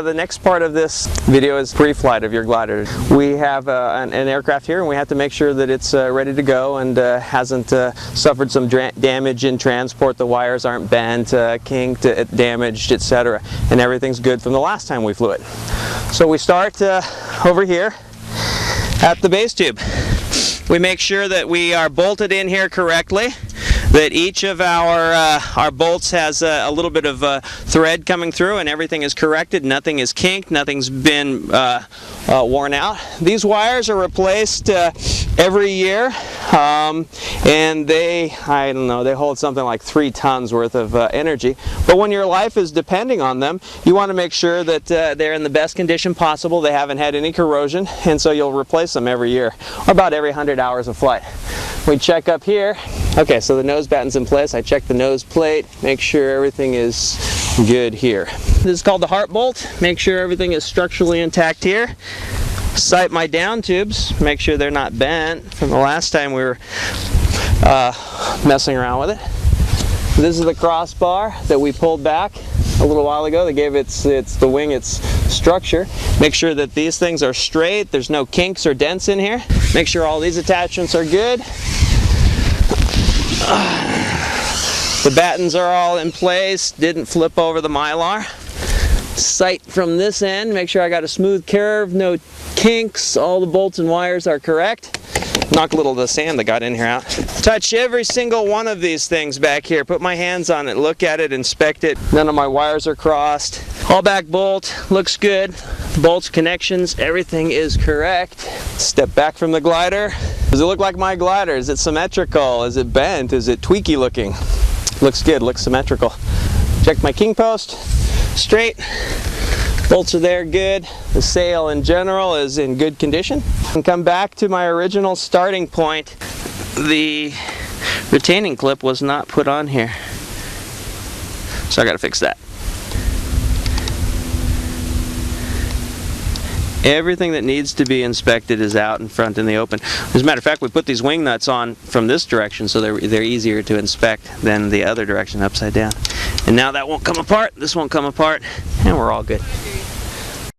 The next part of this video is pre-flight of your glider. We have an aircraft here and we have to make sure that it's ready to go and hasn't suffered some damage in transport. The wires aren't bent, kinked, damaged, etc. And everything's good from the last time we flew it. So we start over here at the base tube. We make sure that we are bolted in here correctly, that each of our bolts has a little bit of thread coming through and everything is corrected, nothing is kinked, nothing's been worn out. These wires are replaced every year, and they hold something like 3 tons worth of energy. But when your life is depending on them, you want to make sure that they're in the best condition possible, they haven't had any corrosion, and so you'll replace them every year, or about every 100 hours of flight. We check up here. Okay, so the nose batten's in place. I check the nose plate, make sure everything is good here. This is called the heart bolt. Make sure everything is structurally intact here. Sight my down tubes, make sure they're not bent from the last time we were messing around with it. This is the crossbar that we pulled back a little while ago that gave the wing its structure. Make sure that these things are straight, there's no kinks or dents in here. Make sure all these attachments are good. The battens are all in place, didn't flip over the Mylar. Sight from this end, make sure I got a smooth curve, no kinks, all the bolts and wires are correct. Knock a little of the sand that got in here out. Touch every single one of these things back here. Put my hands on it, look at it, inspect it. None of my wires are crossed. All back bolt, looks good. Bolts, connections, everything is correct. Step back from the glider. Does it look like my glider? Is it symmetrical? Is it bent? Is it tweaky looking? Looks good, looks symmetrical. Check my king post, straight. Bolts are there good. The sail in general is in good condition. And come back to my original starting point. The retaining clip was not put on here, so I gotta fix that. Everything that needs to be inspected is out in front in the open. As a matter of fact, we put these wing nuts on from this direction so they're easier to inspect than the other direction upside down. And now that won't come apart, this won't come apart, and we're all good.